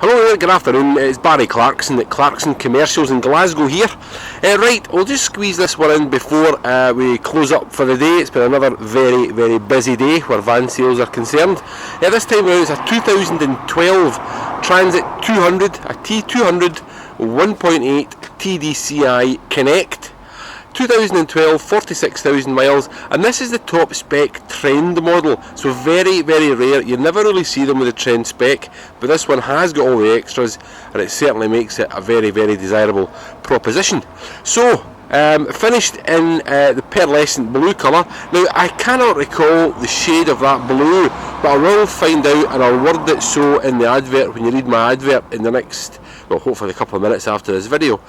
Hello there, good afternoon, it's Barry Clarkson at Clarkson Commercials in Glasgow here. Right, we'll just squeeze this one in before we close up for the day. It's been another very busy day where van sales are concerned. This time around it's a 2012 Transit 200, a T200 1.8 TDCi Connect. 2012, 46,000 miles, and this is the top spec trend model, so very rare. You never really see them with the trend spec, but this one has got all the extras and it certainly makes it a very desirable proposition. So finished in the pearlescent blue colour. Now I cannot recall the shade of that blue, but I will find out and I'll word it so in the advert when you read my advert in the next, well, hopefully a couple of minutes after this video.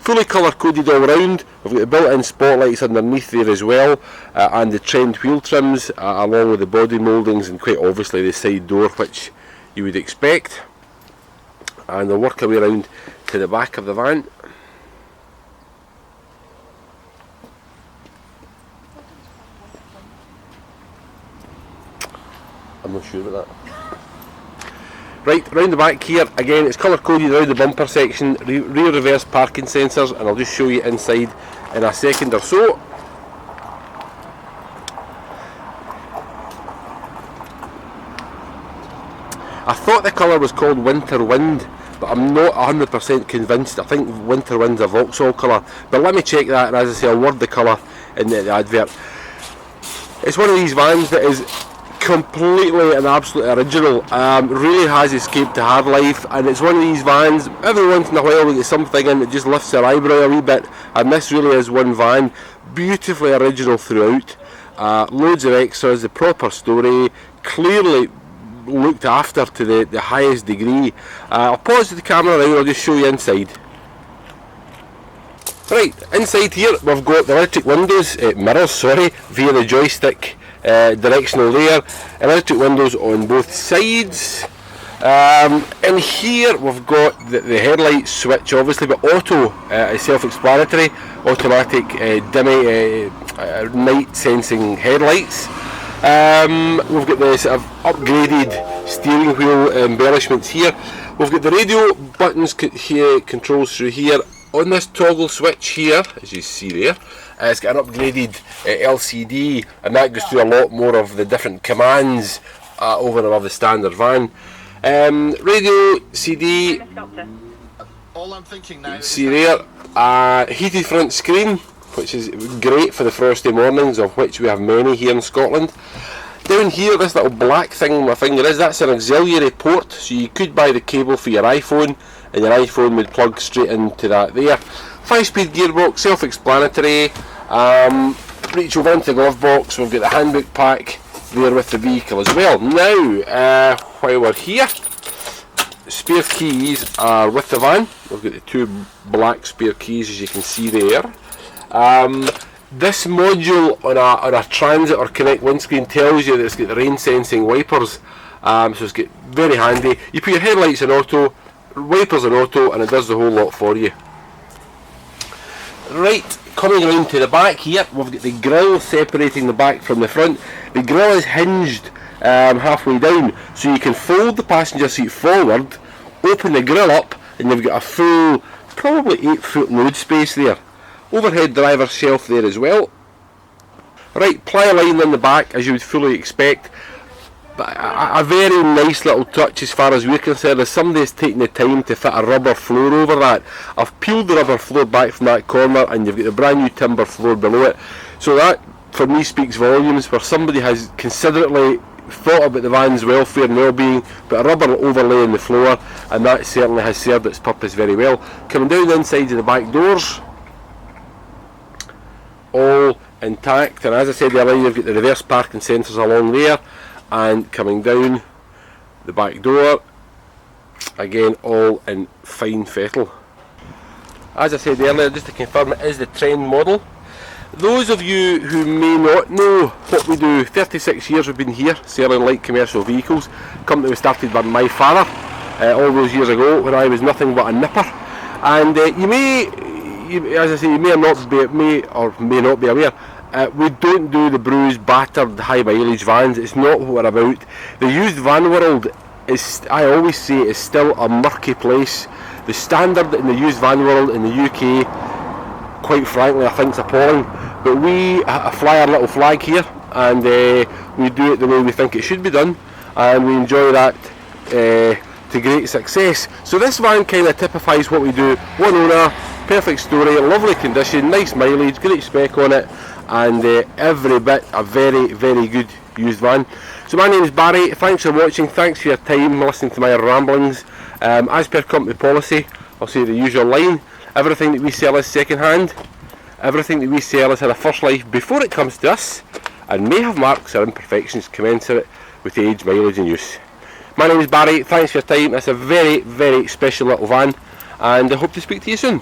Fully colour coded all round. We've got the built-in spotlights underneath there as well, and the trend wheel trims along with the body mouldings and quite obviously the side door, which you would expect. And we'll work our way around to the back of the van. I'm not sure about that. Right, round the back here, again it's colour coded around the bumper section, rear reverse parking sensors, and I'll just show you inside in a second or so. I thought the colour was called Winter Wind, but I'm not 100% convinced. I think Winter Wind's a Vauxhall colour, but let me check that, and as I say, I'll word the colour in the advert. It's one of these vans that is completely and absolutely original, really has escaped the hard life, and it's one of these vans, every once in a while we get something in that just lifts your eyebrow a wee bit, and this really is one van, beautifully original throughout, loads of extras, the proper story, clearly looked after to the highest degree. I'll pause the camera now and I'll just show you inside. Right, inside here we've got the electric windows, mirrors via the joystick directional there, electric windows on both sides. In here we've got the headlight switch obviously, but auto is self-explanatory, automatic night sensing headlights. We've got the sort of upgraded steering wheel embellishments here. We've got the radio buttons here, controls through here. On this toggle switch here, as you see there, it's got an upgraded LCD, and that goes through a lot more of the different commands over and above the standard van. Radio, CD, see there, heated front screen, which is great for the frosty mornings, of which we have many here in Scotland. Down here, this little black thing on my finger that's an auxiliary port, so you could buy the cable for your iPhone, and your iPhone would plug straight into that there. 5-speed gearbox, self-explanatory. Reach over into the glove box, we've got the handbook pack there with the vehicle as well. Now, while we're here, spare keys are with the van. We've got the two black spare keys, as you can see there. This module on a Transit or Connect windscreen tells you that it's got the rain sensing wipers, so it's got very handy. You put your headlights in auto, wipers in auto, and it does the whole lot for you. Right, coming around to the back here, we've got the grille separating the back from the front. The grille is hinged halfway down, so you can fold the passenger seat forward, open the grille up, and you've got a full, probably 8-foot load space there. Overhead driver's shelf there as well. Right, ply line in the back, as you would fully expect. But a very nice little touch as far as we're concerned is somebody's taken the time to fit a rubber floor over that. I've peeled the rubber floor back from that corner, and you've got the brand new timber floor below it. So that, for me, speaks volumes, where somebody has considerately thought about the van's welfare and well-being, but a rubber overlay in the floor, and that certainly has served its purpose very well. Coming down the inside of the back doors, all intact, and as I said earlier, you've got the reverse parking sensors along there, and coming down the back door, again all in fine fettle. As I said earlier, just to confirm, it is the trend model. Those of you who may not know what we do, 36 years we've been here selling light commercial vehicles. Company was started by my father all those years ago when I was nothing but a nipper, and as I say, you may or may not be aware, we don't do the bruised, battered, high mileage vans. It's not what we're about. The used van world is, I always say, is still a murky place. The standard in the used van world in the UK, quite frankly, I think is appalling. But we fly our little flag here, and we do it the way we think it should be done, and we enjoy that to great success. So this van kind of typifies what we do. One owner, perfect story, lovely condition, nice mileage, great spec on it, and every bit a very, very good used van. So my name is Barry, thanks for watching, thanks for your time listening to my ramblings. As per company policy, I'll say the usual line: everything that we sell is second hand, everything that we sell has had a first life before it comes to us, and may have marks or imperfections commensurate with age, mileage and use. My name is Barry, thanks for your time. It's a very, very special little van, and I hope to speak to you soon.